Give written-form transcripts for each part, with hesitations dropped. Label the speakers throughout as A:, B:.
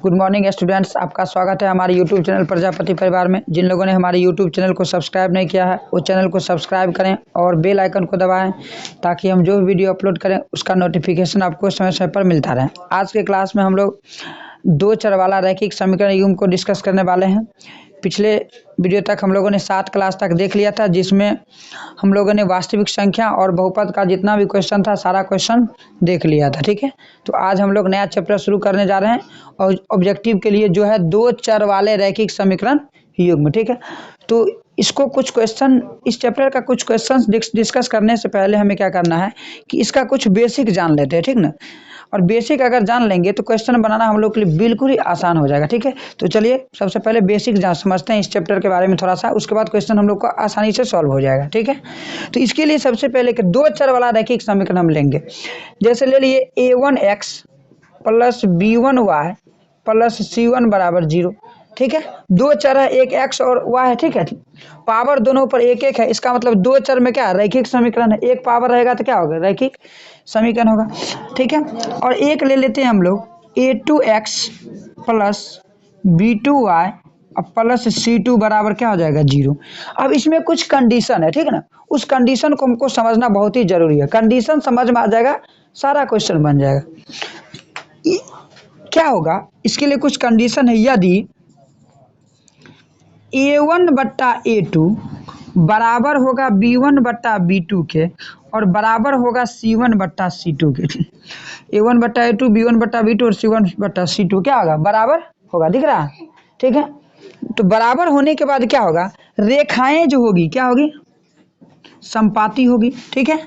A: Good morning students, आपका स्वागत है हमारे यूट्यूब चैनल प्रजापति परिवार में। जिन लोगों ने हमारे यूट्यूब चैनल को सब्सक्राइब नहीं किया है वो चैनल को सब्सक्राइब करें और बेल आइकन को दबाएं ताकि हम जो भी वीडियो अपलोड करें उसका नोटिफिकेशन आपको समय समय पर मिलता रहे। आज के क्लास में हम लोग दो चर वाला रैखिक समीकरण युग्म को डिस्कस करने वाले हैं। पिछले वीडियो तक हम लोगों ने 7 क्लास तक देख लिया था, जिसमें हम लोगों ने वास्तविक संख्या और बहुपद का जितना भी क्वेश्चन था सारा क्वेश्चन देख लिया था। ठीक है, तो आज हम लोग नया चैप्टर शुरू करने जा रहे हैं और ऑब्जेक्टिव के लिए जो है दो चर वाले रैखिक समीकरण युग्म। ठीक है, तो इसको कुछ क्वेश्चन, इस चैप्टर का कुछ क्वेश्चन डिस्कस करने से पहले हमें क्या करना है कि इसका कुछ बेसिक जान लेते हैं। ठीक ना, और बेसिक अगर जान लेंगे तो क्वेश्चन बनाना हम लोग के लिए बिल्कुल ही आसान हो जाएगा। ठीक है, तो चलिए सबसे पहले बेसिक समझते हैं इस चैप्टर के बारे में थोड़ा सा, उसके बाद क्वेश्चन हम लोग को आसानी से सॉल्व हो जाएगा। ठीक है, तो इसके लिए सबसे पहले दो चर वाला रैखिक समीकरण हम लेंगे। जैसे ले लिए a1x plus b1y plus c1 बराबर 0। ठीक है, दो चर है, एक x और y है। ठीक है, पावर दोनों पर एक एक है, इसका मतलब दो चर में क्या रैखिक समीकरण है। एक पावर रहेगा तो क्या होगा, रैखिक समीकरण होगा। ठीक है, और एक ले लेते हैं हम लोग a2x plus b2y plus c2 बराबर क्या हो जाएगा 0। अब इसमें कुछ कंडीशन है, ठीक है ना, उस कंडीशन को हमको समझना बहुत ही जरूरी है। कंडीशन समझ में आ जाएगा सारा क्वेश्चन बन जाएगा। क्या होगा, इसके लिए कुछ कंडीशन है। यदि a1 बट्टा a2 बराबर होगा b1 बट्टा b2 के और बराबर होगा c1 बट्टा c2 के। a1 बट्टा a2, b1 बट्टा b2 और c1 बट्टा c2 क्या होगा, बराबर होगा। दिख रहा है? ठीक है, तो बराबर होने के बाद क्या होगा, रेखाएं जो होगी क्या होगी, समपाती होगी। ठीक है,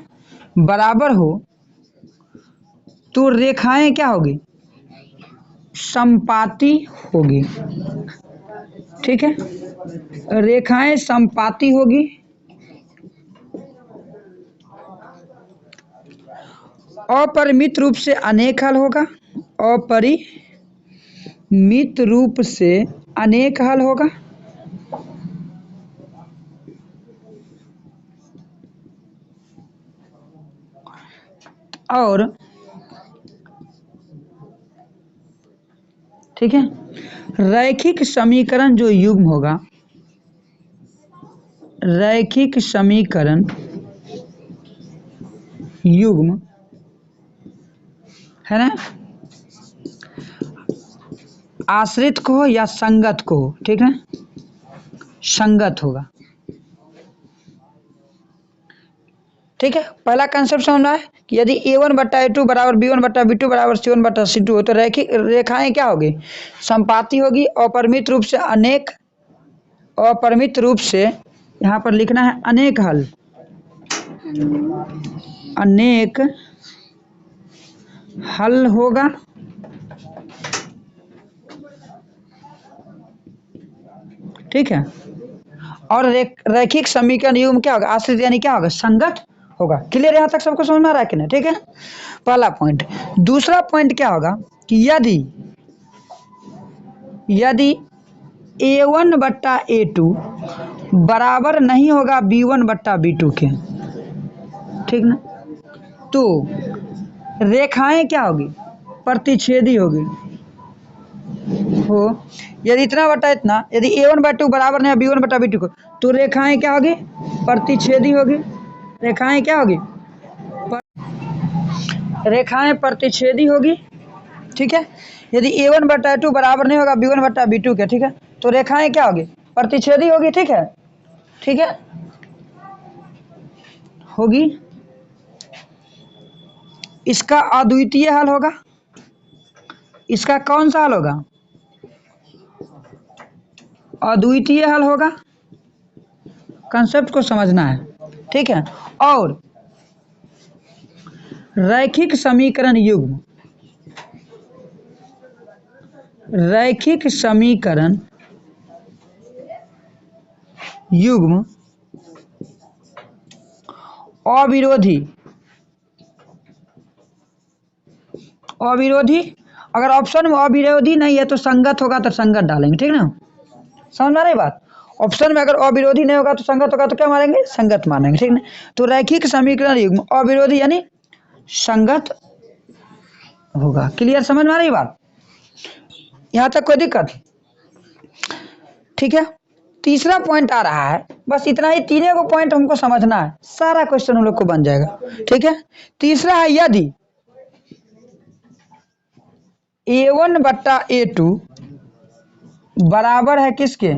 A: बराबर हो तो रेखाएं क्या होगी, समपाती होगी। ठीक है, रेखाएं समपाती होगी। अपरिमित रूप से अनेक हल होगा, अपरिमित रूप से अनेक हल होगा। और ठीक है, रैखिक समीकरण जो युग्म होगा, रैखिक समीकरण युग्म है ना, आश्रित को हो या संगत को हो, ठीक है, संगत होगा। ठीक है, पहला कंसेप्ट समझना है कि यदि a1 बट्टा a2 बराबर b1 बट्टा b2 बराबर c1 बट्टा c2 हो तो रैखिक रेखाएं क्या होगी, समपाती होगी। अपरिमित रूप से अनेक, अपरिमित रूप से यहाँ पर लिखना है अनेक हल, अनेक हल होगा। ठीक है, और रैखिक समीकरण युग्म क्या होगा, आश्रित यानी क्या होगा, संगत होगा। क्लियर, यहाँ तक सबको समझ में आ रहा है कि नहीं? ठीक है, पहला पॉइंट। दूसरा पॉइंट क्या होगा कि यदि a1 बट्टा a2 बराबर नहीं होगा b1 बट्टा b2 के, ठीक ना, तो रेखाएं क्या होगी, प्रतिच्छेदी होगी। हो यदि इतना बट्टा इतना, यदि a1 बट्टा 2 बराबर नहीं है b1 बट्टा b2 को, तो रेखाएं क्या होगी, प्रतिच्छेदी होगी। रेखाएं क्या होगी, रेखाएं प्रतिच्छेदी होगी। ठीक है, यदि a1 बट्टा 2 बराबर नहीं होगा b1 बट्टा b2 के, ठीक है, तो रेखाएं क्या होगी, प्रतिच्छेदी होगी। ठीक है, ठीक है, होगी। इसका अद्वितीय हल होगा। इसका कौन सा हल होगा, अद्वितीय हल होगा। कंसेप्ट को समझना है। ठीक है, और रैखिक समीकरण युग्म, रैखिक समीकरण युग्म अविरोधी, अविरोधी। अगर ऑप्शन में अविरोधी नहीं है तो संगत होगा तो संगत डालेंगे। ठीक ना, समझ में आ रही बात। ऑप्शन में अगर अविरोधी नहीं होगा तो संगत होगा तो क्या मानेंगे, संगत मानेंगे। ठीक ना, तो रैखिक समीकरण युग्म अविरोधी यानी संगत होगा। क्लियर, समझ में आ रही बात। यहाँ तक कोई दिक्कत? ठीक है, तीसरा पॉइंट आ रहा है, बस इतना ही, तीनों को पॉइंट हमको समझना है, सारा क्वेश्चन हम लोग को बन जाएगा। ठीक है, तीसरा है यदि A1 बट्टा A2 बराबर है किसके?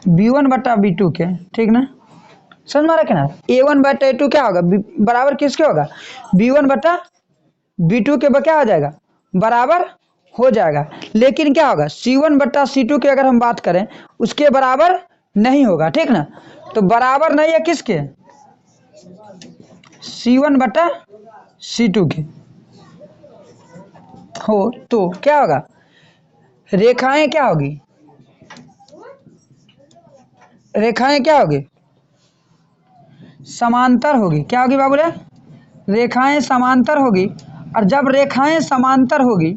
A: B1 बट्टा B2 के। ठीक ना, समझ में आ रहा है ना? A1 बट्टा A2 क्या होगा? बराबर किसके होगा? B1 बट्टा B2 के क्या हो जाएगा? बराबर हो जाएगा। लेकिन क्या होगा? C1 बट्टा C2 की अगर हम बात करें उसके बराबर नहीं होगा। ठीक ना, तो बराबर नहीं है किसके? C1 बट्टा C2 के हो तो क्या होगा? रेखाएं क्या होगी? रेखाएं क्या होगी? समांतर होगी। क्या होगी बाबू रे? रेखाएं समांतर होगी। और जब रेखाएं समांतर होगी,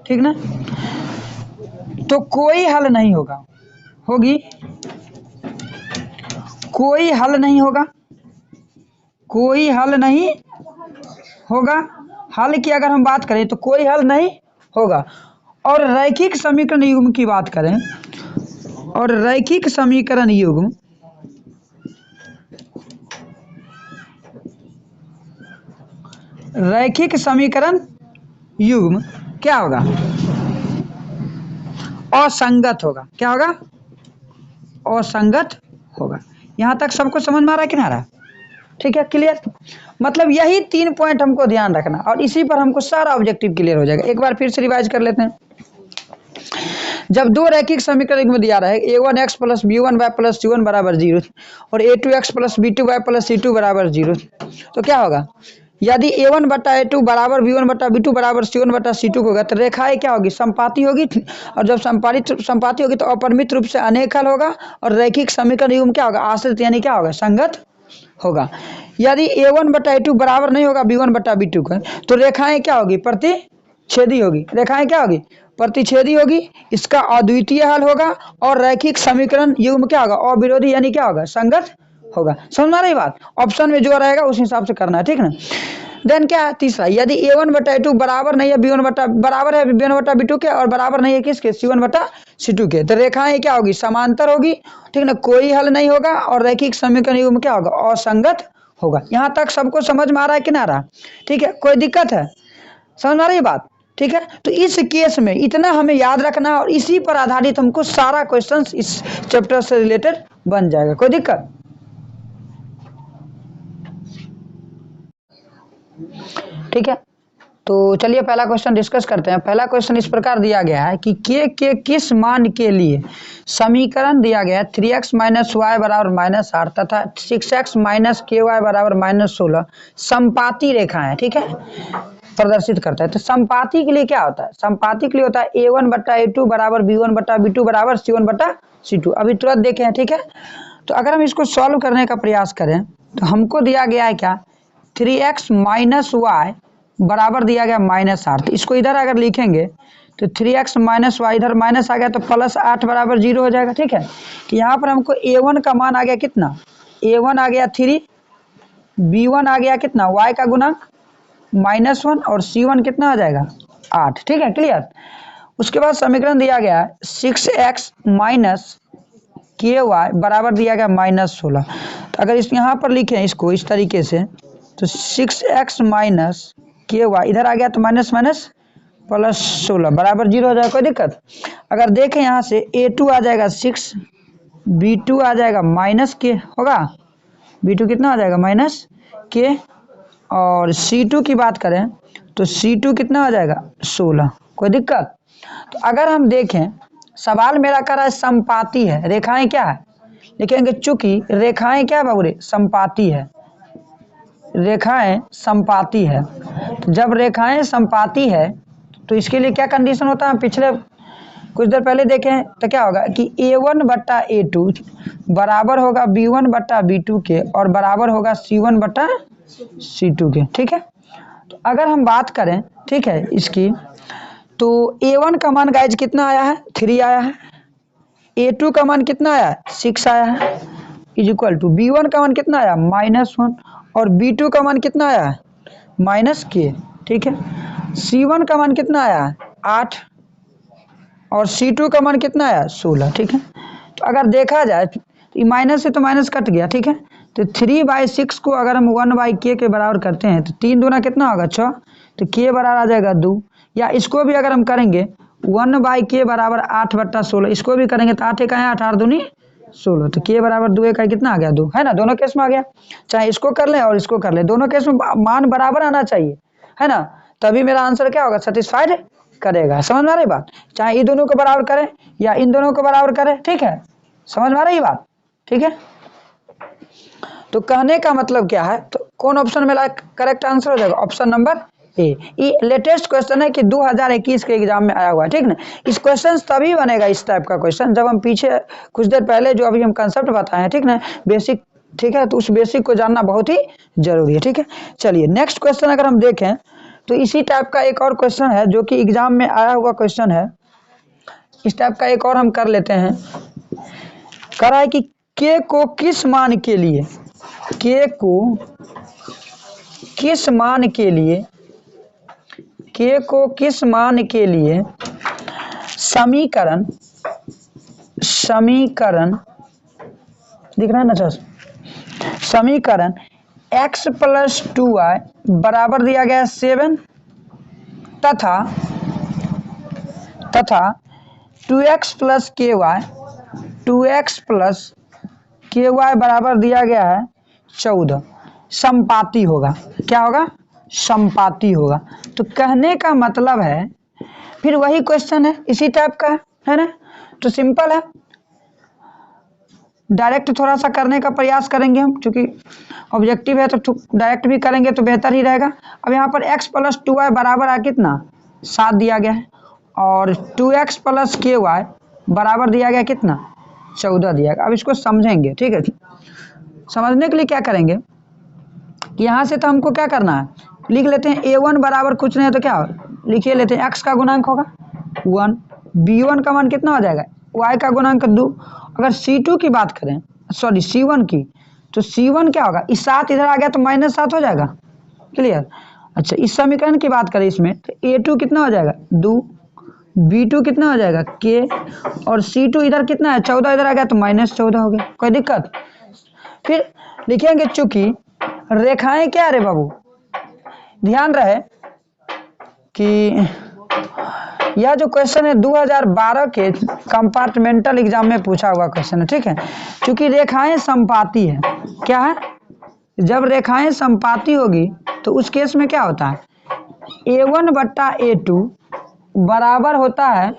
A: ठीक ना, तो कोई हल नहीं होगा। होगी? कोई हल नहीं होगा। कोई हल नहीं होगा। हल की अगर हम बात करें तो कोई हल नहीं होगा। और रैखिक समीकरण युग्म की बात करें, और रैखिक समीकरण युग्म रैखिक समीकरण युग्म क्या होगा? असंगत होगा। क्या होगा? असंगत होगा। यहां तक सबको समझ में आ रहा है कि नहीं आ रहा? ठीक है, क्लियर? मतलब यही 3 पॉइंट हमको ध्यान रखना, और इसी पर हमको सारा ऑब्जेक्टिव क्लियर हो जाएगा। एक बार फिर से रिवाइज कर लेते हैं। जब दो रैखिक समीकरण में दिया रहे A1x plus B1y plus C1 बराबर 0 और A2x plus B2y plus C2 बराबर 0, तो क्या होगा? यदि A1 बट्टा A2 बराबर B1 बट्टा B2 बराबर C1 बट्टा C2 होगा तो रेखाएं क्या होगी? संपाती होगी। और जब संपाती होगी तो अपरिमित रूप से अनेक हल होगा। और रैखिक समीकरण युग्म क्या होगा? आश्रित, यानी क्या होगा? संगत होगा। यदि A1 बट्टा A2 बराबर नहीं होगा B1 बट्टा B2 का, तो रेखाएं क्या होगी? प्रतिच्छेदी होगी। रेखाएं क्या होगी? प्रतिच्छेदी होगी। इसका अद्वितीय हल होगा। और रैखिक समीकरण युग्म क्या होगा? अविरोधी, यानी क्या होगा? संगत होगा। समझ में आ रही बात? ऑप्शन में जो रहेगा उस हिसाब से करना है। ठीक ना? देन क्या है तीसरा? यदि A1 बट्टा A2 बराबर नहीं है B1 बट्टा बराबर है B1 बट्टा B2 के, और बराबर नहीं है किसके? C1 बट्टा C2 के, तो रेखाएं क्या होगी? समांतर होगी। ठीक ना, कोई हल नहीं होगा। और रैखिक समीकरण युग्म क्या होगा? असंगत होगा। यहाँ तक सबको समझ में आ रहा है कि ना आ रहा? ठीक है, कोई दिक्कत है? समझ में आ रही है बात? ठीक है, तो इस केस में इतना हमें याद रखना, और इसी पर आधारित हमको सारा क्वेश्चंस इस चैप्टर से रिलेटेड बन जाएगा। कोई दिक्कत? ठीक है, तो चलिए पहला क्वेश्चन डिस्कस करते हैं। पहला क्वेश्चन इस प्रकार दिया गया है कि के किस मान के लिए समीकरण दिया गया है 3x माइनस वाई बराबर माइनस 8 तथा 6x माइनस के वाई बराबर माइनस 16 संपाती रेखा है। ठीक है, प्रदर्शित करता है। तो संपाती के लिए क्या होता है? संपाती के लिए होता है A1 बट्टा A2 बराबर B1 बट्टा B2 बराबर C1 बट्टा C2। अभी तुरंत देखें। ठीक है, तो अगर हम इसको सॉल्व करने का प्रयास करें तो हमको दिया गया है क्या? 3x माइनस वाई बराबर दिया गया माइनस 8। तो इसको इधर अगर लिखेंगे तो 3x माइनस वाई, इधर माइनस आ गया तो प्लस 8 बराबर 0 हो जाएगा। ठीक है, कि यहाँ पर हमको A1 का मान आ गया कितना? A1 आ गया 3, B1 आ गया कितना? y का गुणांक -1, और C1 कितना आ जाएगा? 8। ठीक है, क्लियर? उसके बाद समीकरण दिया गया 6x माइनस के वाई बराबर दिया गया -16। तो अगर इस यहाँ पर लिखें इसको इस तरीके से, तो 6x माइनस के वाई, इधर आ गया तो माइनस माइनस प्लस 16 बराबर 0 हो जाएगा। कोई दिक्कत? अगर देखें यहाँ से A2 आ जाएगा 6, B2 आ जाएगा माइनस के, होगा B2 कितना आ जाएगा? माइनस के। और C2 की बात करें तो C2 कितना आ जाएगा? 16। कोई दिक्कत? तो अगर हम देखें, सवाल मेरा कर रहा है संपाती है, रेखाएं क्या है? लिखेंगे चूंकि रेखाएं क्या है बाबू रे? संपाती है। रेखाएं संपाती है। तो जब रेखाएं संपाती है तो इसके लिए क्या कंडीशन होता है? पिछले कुछ देर पहले देखें तो क्या होगा कि A1 बट्टा A2 बराबर होगा B1 बट्टा B2 के, और बराबर होगा C1 बट्टा C2 के। ठीक है, तो अगर हम बात करें, ठीक है, इसकी, तो A1 का मान गाइज कितना आया है? 3 आया है। A2 का मान कितना आया है? 6 आया है। इज इक्वल टू B1 का मान कितना आया? -1। और B2 का मान कितना आया है? -k। ठीक है, C1 का मान कितना आया है? 8। और C2 का मान कितना है 16। ठीक है, तो अगर देखा जाए तो माइनस से तो माइनस कट गया। ठीक है, तो 3/6 को अगर हम 1/k के बराबर करते हैं तो 3 दूना कितना होगा 6, तो k बराबर आ जाएगा 2। या इसको भी अगर हम करेंगे 1/k बराबर 8/16, इसको भी करेंगे तो 8 एक आया 8 8 दूनी 16, तो k बराबर 2 का कितना आ गया 2, है ना। दोनों केस में आ गया, चाहे इसको कर ले और इसको कर ले, दोनों केस में मान बराबर आना चाहिए, है ना, तभी मेरा आंसर क्या होगा सेटिस्फाइड करेगा। समझ में आ रही बात, चाहे इन दोनों को बराबर करें या इन दोनों को बराबर करें। ठीक है, समझ में आ रही बात। ठीक है, तो कहने का मतलब क्या है, तो कौन ऑप्शन में करेक्ट आंसर हो जाएगा, ऑप्शन नंबर ए। ये लेटेस्ट क्वेश्चन है कि 2021 के एग्जाम में आया हुआ है। ठीक ना, इस क्वेश्चन तभी बनेगा इस टाइप का क्वेश्चन जब हम पीछे कुछ देर पहले जो अभी हम कंसेप्ट बताए हैं, ठीक ना, बेसिक, ठीक है, तो उस बेसिक को जानना बहुत ही जरूरी है। ठीक है, चलिए नेक्स्ट क्वेश्चन अगर हम देखें तो इसी टाइप का एक और क्वेश्चन है जो कि एग्जाम में आया हुआ क्वेश्चन है। इस टाइप का एक और हम कर लेते हैं। कह रहा है कि के को किस मान के लिए, के को किस मान के लिए, के को किस मान के लिए समीकरण, समीकरण दिख रहा है ना सर, समीकरण x + 2y बराबर दिया गया है 7 तथा 2x + ky, 2x + ky बराबर दिया गया है 14 संपाती होगा। क्या होगा, संपाती होगा। तो कहने का मतलब है फिर वही क्वेश्चन है, इसी टाइप का है ना, तो सिंपल है, डायरेक्ट थोड़ा सा करने का प्रयास करेंगे हम, क्योंकि ऑब्जेक्टिव है तो डायरेक्ट भी करेंगे तो बेहतर ही रहेगा। अब यहाँ पर x + 2y बराबर है कितना 7 दिया गया है, और 2x + ky बराबर दिया गया कितना 14 दिया गया। अब इसको समझेंगे। ठीक है, समझने के लिए क्या करेंगे कि यहाँ से तो हमको क्या करना है, लिख लेते हैं a1 बराबर कुछ नहीं है तो क्या लिखिए लेते हैं, x का गुणांक होगा 1, b1 का मान कितना हो जाएगा y का गुणांक 2। अगर c2 की बात करें, सॉरी c1 की, तो c1 क्या होगा, इस 7 इधर आ गया तो -7 हो जाएगा। क्लियर। अच्छा, इस समीकरण की बात करें इसमें तो a2 कितना हो जाएगा 2, b2 कितना हो जाएगा k, और c2 इधर कितना है 14 इधर आ गया तो -14 हो गया। कोई दिक्कत। फिर लिखेंगे चूंकि रेखाएं क्या रे बाबू, ध्यान रहे कि यह जो क्वेश्चन है 2012 के कंपार्टमेंटल एग्जाम में पूछा हुआ क्वेश्चन है। ठीक है, क्योंकि रेखाएं संपाती है। क्या है, जब रेखाएं संपाती होगी तो उस केस में क्या होता है, a1/a2 बराबर होता है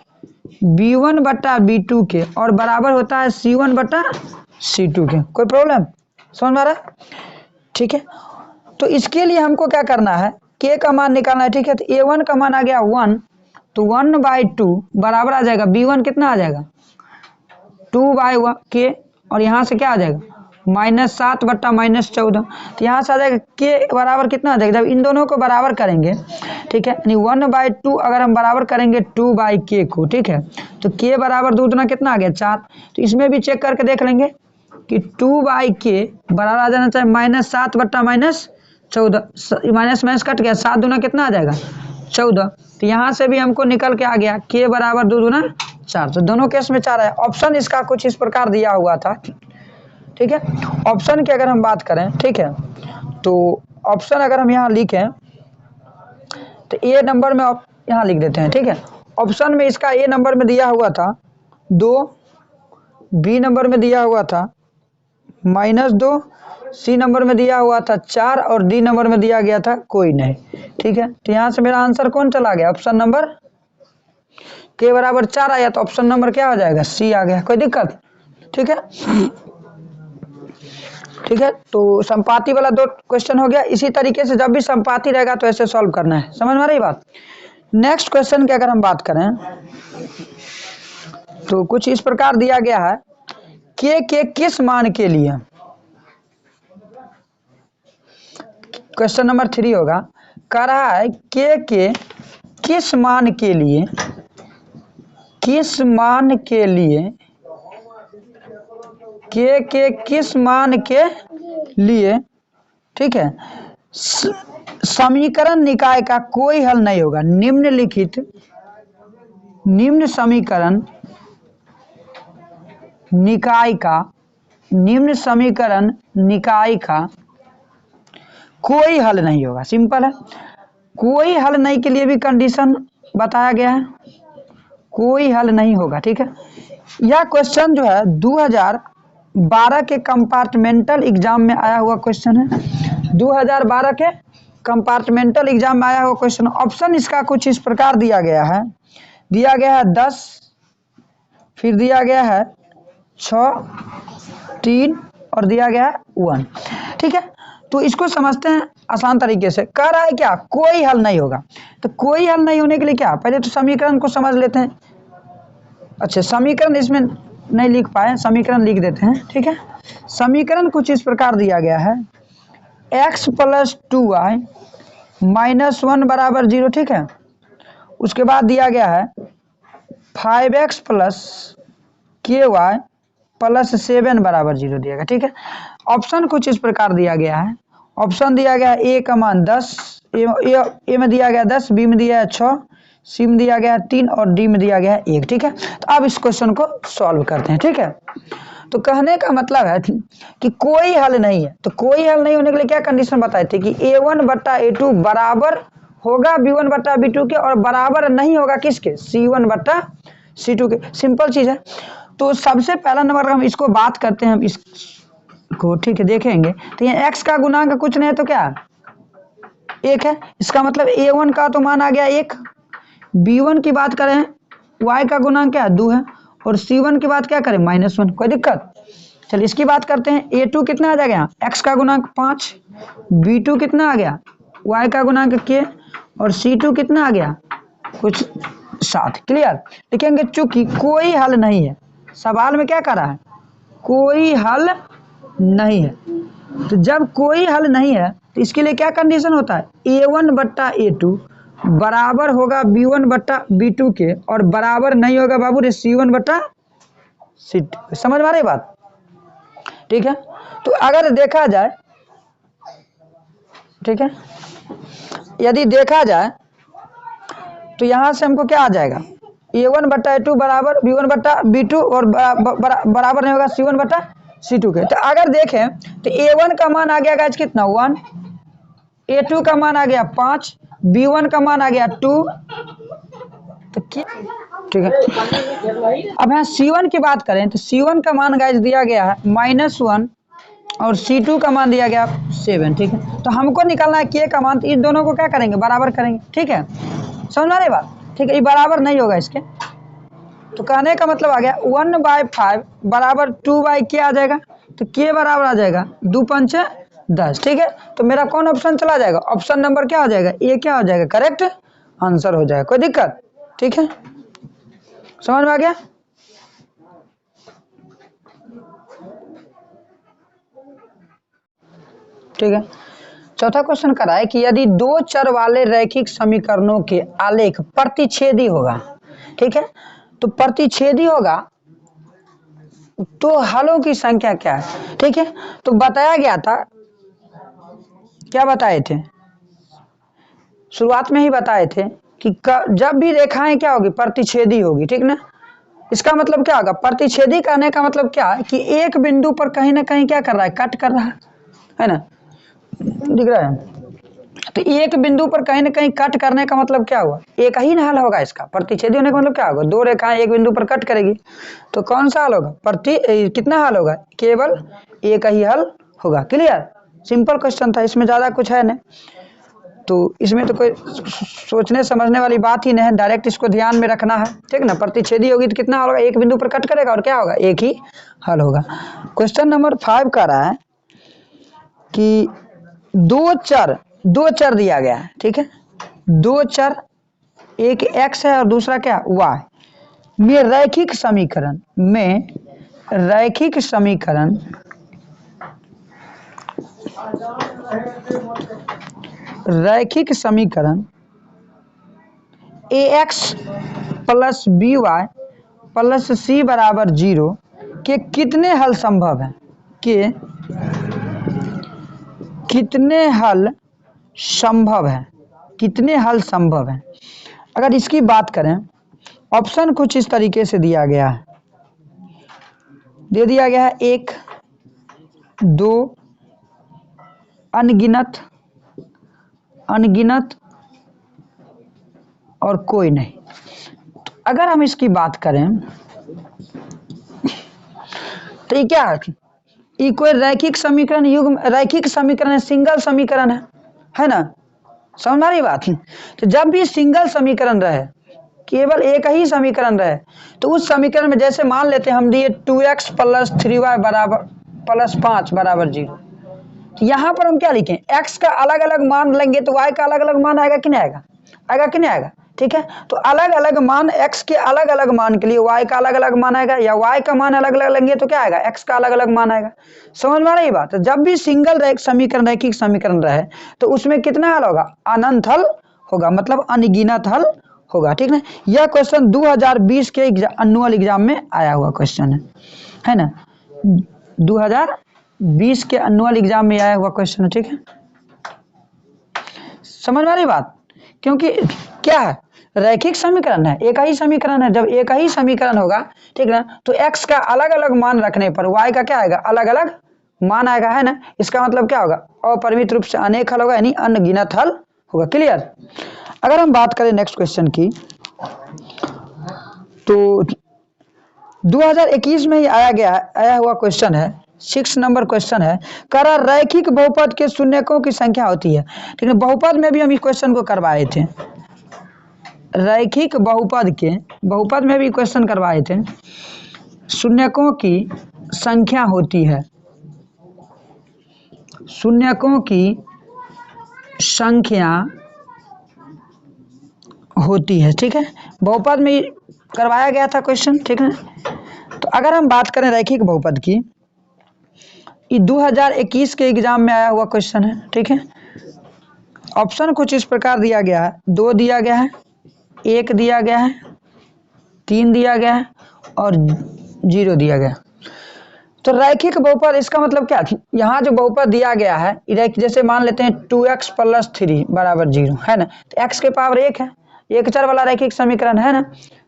A: b1/b2 के, और बराबर होता है c1/c2 के। कोई प्रॉब्लम, समझ में आ रहा है। ठीक है, तो इसके लिए हमको क्या करना है, k का मान निकालना है। ठीक है, तो a1 का मान आ गया 1, तो 1/2 बराबर आ जाएगा b1 कितना आ जाएगा 2/k, और यहाँ से क्या आ जाएगा -7/-14, तो यहाँ से आ जाएगा k बराबर कितना आ जाएगा, जब इन दोनों को बराबर करेंगे। ठीक है, यानी 1/2 अगर हम बराबर करेंगे 2/k को। ठीक है, तो k बराबर 2 दूना कितना आ गया 4, तो इसमें भी चेक करके देख लेंगे कि 2/k बराबर आ जाना चाहिए -7/-14, माइनस कट गया, 7 दूना कितना आ जाएगा 14, तो यहाँ से भी हमको निकल के आ गया k बराबर 2 दूना 4, तो दोनों केस में 4 है। ऑप्शन इसका कुछ इस प्रकार दिया हुआ था। ठीक है, ऑप्शन की अगर हम बात करें, ठीक है, तो ऑप्शन अगर हम यहाँ लिखें तो ए नंबर में यहाँ लिख देते हैं। ठीक है, ऑप्शन में इसका ए नंबर में दिया हुआ था 2, बी नंबर में दिया हुआ था -2, सी नंबर में दिया हुआ था 4, और डी नंबर में दिया गया था कोई नहीं। ठीक है, तो यहाँ से मेरा आंसर कौन चला गया, ऑप्शन नंबर के बराबर 4 आया, तो ऑप्शन नंबर क्या हो जाएगा सी आ गया। कोई दिक्कत। ठीक है, ठीक है, तो संपाती वाला 2 क्वेश्चन हो गया। इसी तरीके से जब भी संपाती रहेगा तो ऐसे सॉल्व करना है। समझ में आ रही बात। नेक्स्ट क्वेश्चन की अगर हम बात करें तो कुछ इस प्रकार दिया गया है, के किस मान के लिए, क्वेश्चन नंबर 3 होगा। कह रहा है के किस मान के लिए, किस मान के लिए, के किस मान के लिए, ठीक है, समीकरण निकाय का कोई हल नहीं होगा। निम्नलिखित निम्न समीकरण निकाय का कोई हल नहीं होगा। सिंपल है, कोई हल नहीं के लिए भी कंडीशन बताया गया है, कोई हल नहीं होगा। ठीक है, यह क्वेश्चन जो है 2012 के कंपार्टमेंटल एग्जाम में आया हुआ क्वेश्चन है। 2012 के कंपार्टमेंटल एग्जाम में आया हुआ क्वेश्चन। ऑप्शन इसका कुछ इस प्रकार दिया गया है 10, फिर दिया गया है 6, 3 और दिया गया है 1। ठीक है, तो इसको समझते हैं आसान तरीके से। कह रहा है क्या, कोई हल नहीं होगा। तो कोई हल नहीं होने के लिए क्या, पहले तो समीकरण को समझ लेते हैं। अच्छा, समीकरण इसमें नहीं लिख पाए, समीकरण लिख देते हैं। ठीक है, समीकरण कुछ इस प्रकार दिया गया है x + 2y - 1 = 0। ठीक है, उसके बाद दिया गया है 5x + ky + 7 = 0 दिया गया। ठीक है, ऑप्शन कुछ इस प्रकार दिया गया है। ऑप्शन दिया गया ए का मान 10, ए में दिया गया 10, बी में दिया है 6, सी में दिया गया है 3 और डी में दिया गया है 1। ठीक है, तो अब इस क्वेश्चन को सॉल्व करते हैं। ठीक है, तो कहने का मतलब है कि कोई हल नहीं है। तो कोई हल नहीं होने के लिए क्या कंडीशन बताए थे कि a1/a2 बराबर होगा b1/b2 के और बराबर नहीं होगा किसके, c1/c2 के। सिंपल चीज है। तो सबसे पहला नंबर हम इसको बात करते हैं, हम इसको ठीक है देखेंगे। तो ये x का गुणांक कुछ नहीं है तो क्या 1 है, इसका मतलब a1 का तो मान आ गया 1। b1 की बात करें, y का गुणांक क्या 2 है, और c1 की बात क्या करें -1। कोई दिक्कत। चलिए इसकी बात करते हैं। a2 कितना आ जाएगा, x का गुणांक 5, b2 कितना आ गया, y का गुणांक k, और c2 कितना आ गया कुछ 7। क्लियर। लिखेंगे चूंकि कोई हल नहीं है, सवाल में क्या कर रहा है, कोई हल नहीं है। तो जब कोई हल नहीं है तो इसके लिए क्या कंडीशन होता है, a1/a2 बराबर होगा b1/b2 के और बराबर नहीं होगा बाबू c1/c2। समझ में आ रही बात। ठीक है, तो अगर देखा जाए, ठीक है, यदि देखा जाए तो यहां से हमको क्या आ जाएगा, a1/a2 बराबर b1/b2 और बराबर नहीं होगा c1/c2 के। तो अगर देखें तो a1 का मान आ गया गाइस कितना 1, a2 का मान आ गया 5, b1 का मान आ गया 2। तो ठीक है, अब यहाँ c1 की बात करें तो c1 का मान गाइस दिया गया है -1 और c2 का मान दिया गया 7। ठीक है, तो हमको निकालना है k का मान। तो इन दोनों को क्या करेंगे, बराबर करेंगे। ठीक है, समझ में आ रही बात। ठीक है, ये बराबर नहीं होगा इसके। तो कहने का मतलब आ गया 1/5 बराबर 2 क्या आ जाएगा, तो k बराबर आ जाएगा 2 × 5 = 10। ठीक है, तो मेरा कौन ऑप्शन चला जाएगा, ऑप्शन नंबर क्या हो जाएगा, ए क्या हो जाएगा, करेक्ट आंसर हो जाएगा। कोई दिक्कत। ठीक है, समझ में आ गया। ठीक है, चौथा क्वेश्चन करा है कि यदि 2 चर वाले रैखिक समीकरणों के आलेख प्रतिच्छेदी होगा। ठीक है, तो प्रतिच्छेदी होगा तो हलों की संख्या क्या है। ठीक है, तो बताया गया था, क्या बताए थे, शुरुआत में ही बताए थे कि जब भी रेखाएं क्या होगी, प्रतिच्छेदी होगी। ठीक ना, इसका मतलब क्या होगा, प्रतिच्छेदी करने का मतलब क्या है कि एक बिंदु पर कहीं ना कहीं क्या कर रहा है, कट कर रहा है ना, दिख रहा है। तो एक बिंदु पर कहीं ना कहीं कट करने का मतलब क्या हुआ, एक ही हल होगा इसका। प्रतिच्छेदी होने का मतलब क्या होगा, 2 रेखाएं एक बिंदु पर कट करेगी तो कौन सा हल होगा, कितना हल होगा, केवल एक ही हल होगा। क्लियर, सिंपल क्वेश्चन था, इसमें ज्यादा कुछ है नहीं। तो इसमें तो कोई सोचने समझने वाली बात ही नहीं है, डायरेक्ट इसको ध्यान में रखना है। ठीक ना, प्रतिच्छेदी होगी तो कितना होगा, एक बिंदु पर कट करेगा और क्या होगा, एक ही हल होगा। क्वेश्चन नंबर 5 का रहा है कि दो चर दिया गया है। ठीक है, 2 चर, एक x है और दूसरा क्या y में रैखिक समीकरण ax + by + c = 0 के कितने हल संभव है, कितने हल संभव है। अगर इसकी बात करें, ऑप्शन कुछ इस तरीके से दिया गया है, दे दिया गया है 1, 2, अनगिनत, अनगिनत और कोई नहीं। तो अगर हम इसकी बात करें तो ये क्या है, ये कोई रैखिक समीकरण युग्म रैखिक समीकरण है, सिंगल समीकरण है ना, समझ आ रही बात। तो जब भी सिंगल समीकरण रहे, केवल एक ही समीकरण रहे, तो उस समीकरण में जैसे मान लेते हैं हम दिए 2x + 3y बराबर +5 बराबर 0, तो यहाँ पर हम क्या लिखें, x का अलग अलग मान लेंगे तो y का अलग अलग मान आएगा कि नहीं आएगा, आएगा कि नहीं आएगा। ठीक है, तो अलग अलग मान x के अलग अलग मान के लिए y का अलग अलग मान आएगा, या y का मान अलग अलग लेंगे तो क्या आएगा, x का अलग अलग मान आएगा। समझ में आ रही बात। जब भी सिंगल समीकरण रैखिक समीकरण रहे तो उसमें कितना हल होगा, अनंत हल होगा, मतलब अनगिनत हल होगा। ठीक है, यह क्वेश्चन 2020 के एनुअल एग्जाम में आया हुआ क्वेश्चन है ना, 2020 के एनुअल एग्जाम में आया हुआ क्वेश्चन है। ठीक है, समझ में आ रही बात, क्योंकि क्या है, रैखिक समीकरण है, एक ही समीकरण है। जब एक ही समीकरण होगा, ठीक है ना, तो x का अलग अलग मान रखने पर y का क्या आएगा, अलग अलग मान आएगा, है ना। इसका मतलब क्या होगा, अपरिमित रूप से अनेक हल होगा, यानी अनगिनत हल होगा। क्लियर। अगर हम बात करें नेक्स्ट क्वेश्चन की, तो 2021 में ही आया हुआ क्वेश्चन है, 6 नंबर क्वेश्चन है। करा रैखिक बहुपद के शून्यकों की संख्या होती है। ठीक है, बहुपद में भी हम इस क्वेश्चन को करवाए थे, रैखिक बहुपद में भी क्वेश्चन करवाए थे। शून्यकों की संख्या होती है, शून्यकों की संख्या होती है। ठीक है, बहुपद में करवाया गया था क्वेश्चन। ठीक है, तो अगर हम बात करें रैखिक बहुपद की, ये 2021 के एग्जाम में आया हुआ क्वेश्चन है। ठीक है, ऑप्शन कुछ इस प्रकार दिया गया है, 2 दिया गया है, 1 दिया गया है, 3 दिया गया है और 0 दिया गया। तो रैखिक बहुपद, इसका मतलब क्या, यहाँ जो बहुपद दिया गया है, जैसे मान लेते हैं 2x + 3 बराबर 0 है ना, तो x के पावर 1 है, एक चर वाला रैखिक समीकरण है ना,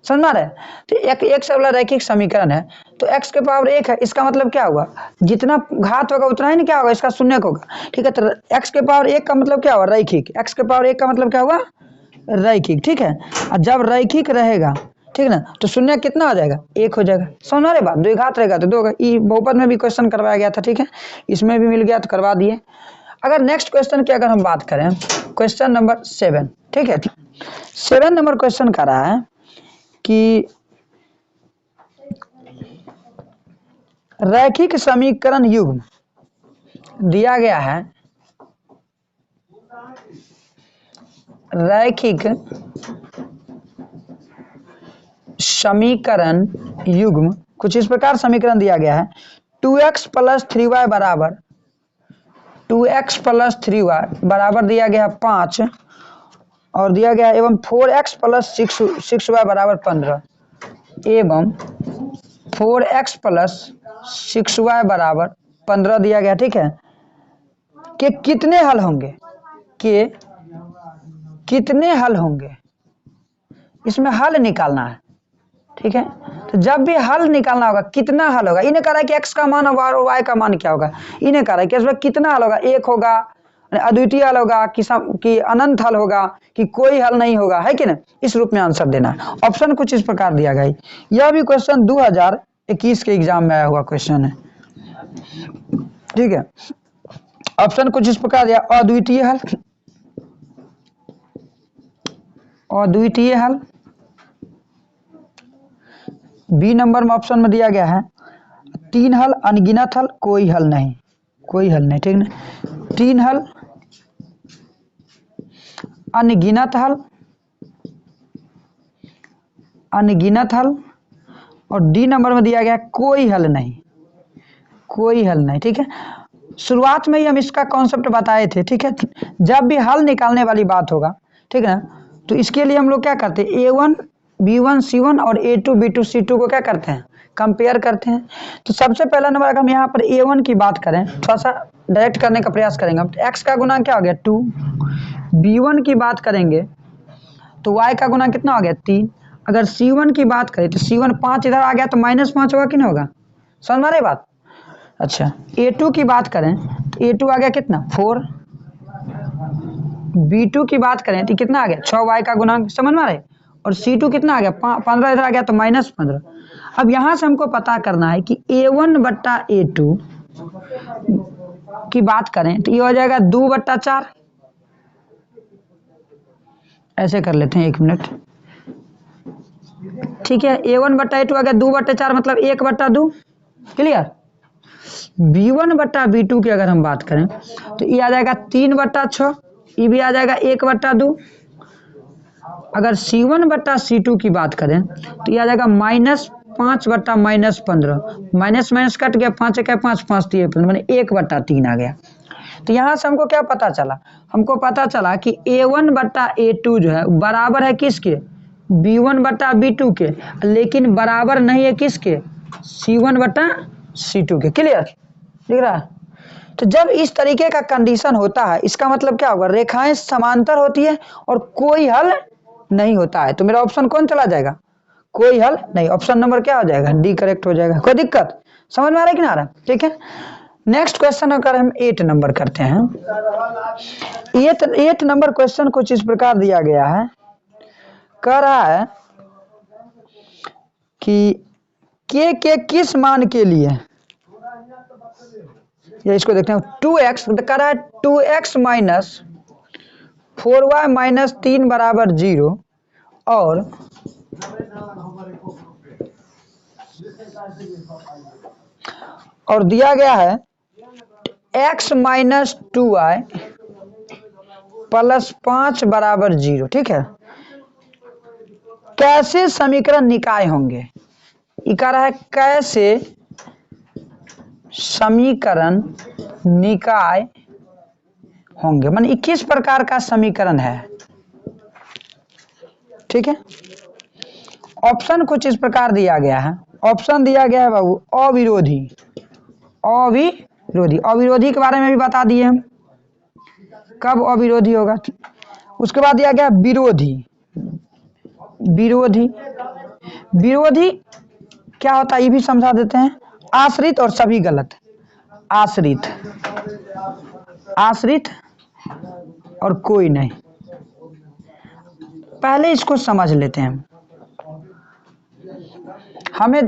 A: समझ रहे। तो एक चर वाला रैखिक समीकरण है, तो x के पावर 1 है, इसका मतलब क्या हुआ, जितना घात होगा उतना ही नहीं क्या होगा, इसका शून्य होगा। ठीक है, तो x के पावर 1 का मतलब क्या हुआ, रैखिक, x के पावर 1 का मतलब क्या हुआ, रैखिक। ठीक है, और जब रैखिक रहेगा, ठीक ना, तो शून्य कितना हो जाएगा, 1 हो जाएगा। समझ रहे बात, 2 घात रहेगा तो 2 होगा। ये बहुपद में भी क्वेश्चन करवाया गया था। ठीक है, इसमें भी मिल गया तो करवा दिए। अगर नेक्स्ट क्वेश्चन की अगर हम बात करें, क्वेश्चन नंबर 7, ठीक है, 7 नंबर क्वेश्चन कर रहा है कि रैखिक समीकरण युग्म दिया गया है, रैखिक समीकरण युग्म कुछ इस प्रकार समीकरण दिया गया है, 2x + 3y बराबर 2x + 3y बराबर दिया गया 5 और दिया गया एवं 4x + 6y बराबर 15 एवं 4x + 6y बराबर 15 दिया गया। ठीक है, कि कितने हल होंगे, कि कितने हल होंगे, इसमें हल निकालना है। ठीक है, तो जब भी हल निकालना होगा, कितना हल होगा, इन्हें कह रहा है कि x का मान और y का मान क्या होगा, इन्हें कह रहा है कि इसमें कितना हल होगा, एक होगा, अद्वितीय हल होगा कि अनंत हल होगा, कि कोई हल नहीं होगा, है कि नहीं, इस रूप में आंसर देना है। ऑप्शन कुछ इस प्रकार दिया गया। यह भी क्वेश्चन 2021 के एग्जाम में आया हुआ क्वेश्चन है। ठीक है, ऑप्शन कुछ इस प्रकार दिया, अद्वितीय हल, अद्वितीय हल। बी नंबर में ऑप्शन में दिया गया है 3 हल, अनगिनत हल, कोई हल नहीं, कोई हल नहीं। ठीक ना, 3 हल, अनगिनत हल, अनगिनत हल, और डी नंबर में दिया गया कोई हल नहीं, कोई हल नहीं। ठीक है, शुरुआत में ही हम इसका कॉन्सेप्ट बताए थे। ठीक है, जब भी हल निकालने वाली बात होगा, ठीक है ना, तो इसके लिए हम लोग क्या करते हैं, A1 B1 C1 और A2 B2 C2 को क्या करते हैं, कंपेयर करते हैं। तो सबसे पहला नंबर अगर हम यहाँ पर A1 की बात करें, थोड़ा सा डायरेक्ट करने का प्रयास करेंगे हम, तो x का गुना क्या हो गया 2, B1 की बात करेंगे तो y का गुना कितना हो गया 3, अगर C1 की बात करें तो C1 5 इधर आ गया तो -5 होगा कि नहीं होगा, समझ में आ रही बात। अच्छा A2 की बात करें तो A2 आ गया कितना 4, B2 की बात करें तो कितना आ गया 6y का गुणांक, समझ में आ रहा है। और C2 कितना आ गया 15 इधर आ गया तो -15। अब यहाँ से हमको पता करना है कि A1 बट्टा A2 की बात करें तो ये हो जाएगा 2/4। ऐसे कर लेते हैं 1 मिनट, ठीक है। A1 बट्टा A2 आ गया 2/4 मतलब 1/2, क्लियर। B1 बट्टा B2 की अगर हम बात करें तो ये आ जाएगा 3/6, ये भी आ जाएगा 1/2। अगर C1 बट्टा C2 की बात करें तो ये आ जाएगा -5 बट्टा -15, माइनस माइनस कट गया, 5 1 5 5 3 मैंने 1/3 आ गया। तो यहाँ से हमको क्या पता चला, हमको पता चला कि A1 बट्टा A2 जो है बराबर है किसके, B1 बट्टा B2 के, लेकिन बराबर नहीं है किसके, C1 बट्टा C2 के, क्लियर दिख रहा है। तो जब इस तरीके का कंडीशन होता है इसका मतलब क्या होगा, रेखाएं समांतर होती है और कोई हल नहीं होता है। तो मेरा ऑप्शन कौन चला जाएगा, कोई हल नहीं, ऑप्शन नंबर क्या हो जाएगा, डी करेक्ट हो जाएगा। कोई दिक्कत समझ में आ रहा है कि ना आ रहा है, ठीक है। नेक्स्ट क्वेश्चन अगर हम 8 नंबर करते हैं, 8 नंबर क्वेश्चन कुछ इस प्रकार दिया गया है, कह रहा है कि के किस मान के लिए, ये इसको देखते हैं 2x, कह रहा है 2x माइनस 4y माइनस 3 बराबर 0 और दिया गया है x माइनस 2y प्लस 5 बराबर 0, ठीक है। कैसे समीकरण निकाय होंगे, ये कह रहा है कैसे समीकरण निकाय होंगे, माने 21 प्रकार का समीकरण है, ठीक है। ऑप्शन कुछ इस प्रकार दिया गया है, ऑप्शन दिया गया है बाबू अविरोधी, अविरोधी, अविरोधी के बारे में भी बता दिए हम कब अविरोधी होगा। उसके बाद दिया गया विरोधी, विरोधी, विरोधी क्या होता है ये भी समझा देते हैं। आश्रित और सभी गलत, आश्रित, आश्रित और कोई नहीं। पहले इसको समझ लेते हैं, हमें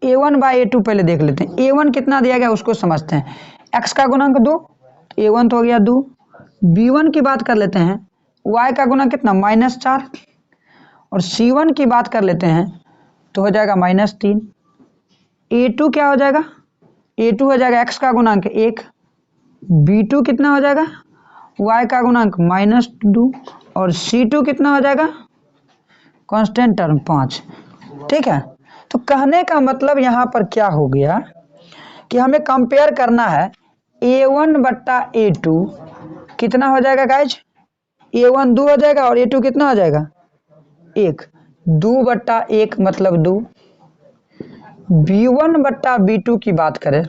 A: A1 बाई A2 पहले देख लेते हैं। A1 कितना दिया गया उसको समझते हैं, x का गुणांक 2, A1 तो हो गया 2। B1 की बात कर लेते हैं, y का गुणांक कितना -4, और C1 की बात कर लेते हैं तो हो जाएगा -3। A2 क्या हो जाएगा, A2 हो जाएगा x का गुणांक 1, B2 कितना हो जाएगा y का गुणांक -2, और C2 कितना हो जाएगा कांस्टेंट टर्म 5, ठीक है। तो कहने का मतलब यहाँ पर क्या हो गया कि हमें कंपेयर करना है A1 बट्टा A2 कितना हो जाएगा गाइज, A1 2 हो जाएगा और A2 कितना हो जाएगा 1, 2/1 मतलब 2। B1 बट्टा B2 की बात करें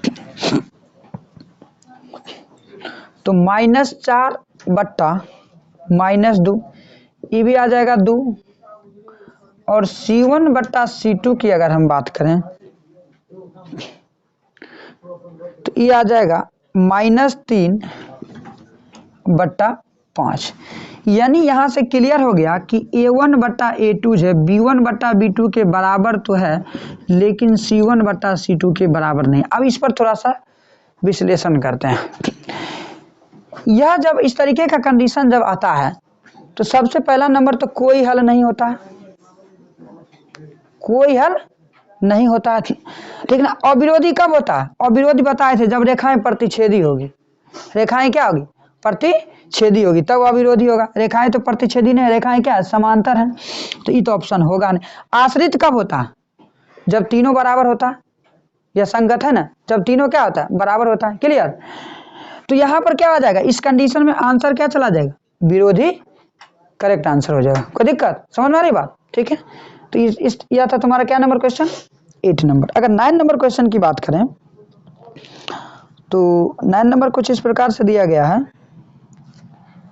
A: तो -4 बट्टा -2, ये भी आ जाएगा 2। और C1 बट्टा C2 की अगर हम बात करें तो ये आ जाएगा -3 बट्टा 5। यानी यहाँ से क्लियर हो गया कि A1 बट्टा A2 जो है B1 बट्टा B2 के बराबर तो है, लेकिन C1 बट्टा C2 के बराबर नहीं। अब इस पर थोड़ा सा विश्लेषण करते हैं। यह जब इस तरीके का कंडीशन जब आता है तो सबसे पहला नंबर तो कोई हल नहीं होता है, कोई हल नहीं होता है, ठीक ना। अविरोधी कब होता है, अविरोधी बताए थे जब रेखाएं प्रतिच्छेदी होगी, रेखाएं क्या होगी प्रतिच्छेदी होगी तब अविरोधी होगा। रेखाएं तो प्रतिच्छेदी नहीं, रेखाएं क्या है समांतर हैं, तो ये तो ऑप्शन होगा नहीं। आश्रित कब होता है, जब तीनों बराबर होता है, यह संगत है ना, जब तीनों क्या होता है बराबर होता है, क्लियर। तो यहाँ पर क्या आ जाएगा, इस कंडीशन में आंसर क्या चला जाएगा, विरोधी करेक्ट आंसर हो जाएगा। कोई दिक्कत समझ में आ रही बात, ठीक है। तो यह था तुम्हारा क्या नंबर क्वेश्चन 8 नंबर। अगर 9 नंबर क्वेश्चन की बात करें तो 9 नंबर कुछ इस प्रकार से दिया गया है,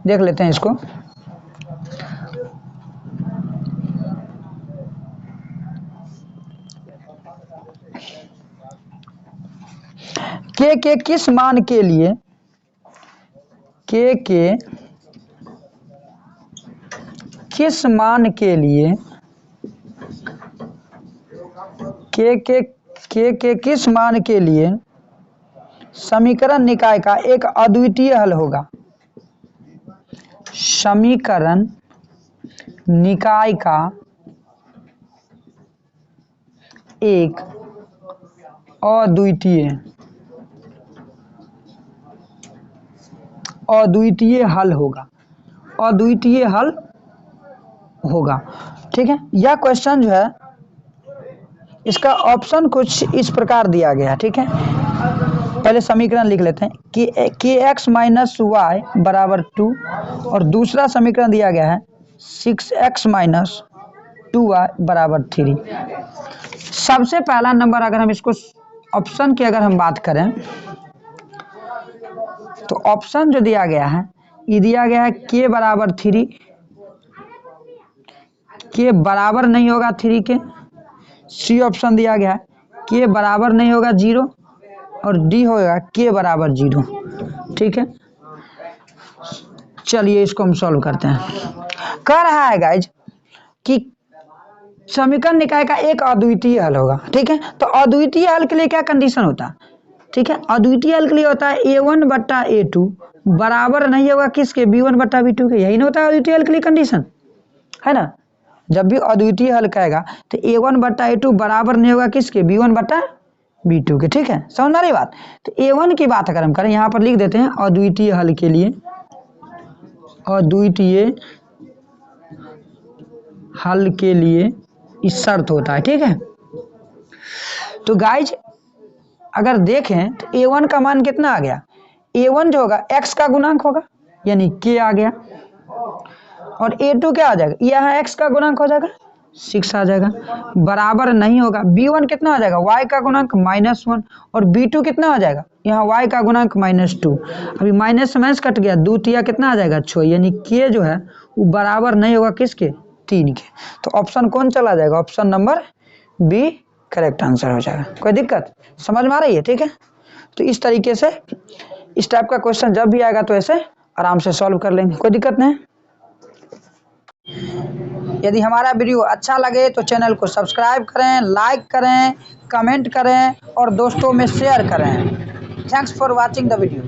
A: देख लेते हैं इसको। के किस मान के लिए के किस मान के लिए के किस मान के लिए समीकरण निकाय का एक अद्वितीय हल होगा। समीकरण निकाय का एक अद्वितीय हल होगा। अद्वितीय हल होगा। ठीक है, यह क्वेश्चन जो है इसका ऑप्शन कुछ इस प्रकार दिया गया है। ठीक है, पहले समीकरण लिख लेते हैं कि के एक्स माइनस वाई बराबर 2 और दूसरा समीकरण दिया गया है 6x माइनस 2y बराबर 3। सबसे पहला नंबर अगर हम इसको ऑप्शन की अगर हम बात करें तो ऑप्शन जो दिया गया है ये दिया गया है के बराबर 3, के बराबर नहीं होगा 3 के। सी ऑप्शन दिया गया है के बराबर नहीं होगा 0 और डी होगा के बराबर 0। ठीक है, चलिए इसको हम सॉल्व करते हैं। कह रहा है गाइज कि समीकरण निकाय का एक अद्वितीय हल होगा। ठीक है, तो अद्वितीय हल के लिए क्या कंडीशन होता है? ठीक है, अद्वितीय हल के लिए होता है a1 बट्टा a2 बराबर नहीं होगा किसके, b1 बट्टा b2 के। यही ना होता है अद्वितीय हल के लिए कंडीशन, है ना। जब भी अद्वितीय हल कहेगा तो a1 बट्टा a2 बराबर नहीं होगा किसके, b1 बट्टा b2 के। ठीक है, समझ आ रही बात। तो a1 की बात अगर हम करें यहाँ पर लिख देते हैं अद्वितीय हल के लिए, अद्वितीय हल के लिए इस शर्त होता है। ठीक है, तो गाइज अगर देखें तो a1 का मान कितना आ गया, a1 जो होगा x का गुणांक होगा यानी k आ गया, और a2 क्या आ जाएगा, यहाँ x का गुणांक हो जाएगा 6 आ जाएगा। बराबर नहीं होगा b1 कितना आ जाएगा, y का गुणांक -1 और b2 कितना आ जाएगा, यहाँ y का गुणांक -2। अभी माइनस माइनस कट गया, 2 तिया कितना आ जाएगा 6, यानी k जो है वो बराबर नहीं होगा किसके, 3 के। तो ऑप्शन कौन चला जाएगा, option number B correct answer हो जाएगा। कोई दिक्कत समझ में आ रही है? ठीक है, तो इस तरीके से इस टाइप का क्वेश्चन जब भी आएगा तो ऐसे आराम से सॉल्व कर लेंगे, कोई दिक्कत नहीं। यदि हमारा वीडियो अच्छा लगे तो चैनल को सब्सक्राइब करें, लाइक करें, कमेंट करें और दोस्तों में शेयर करें। Thanks for watching the video.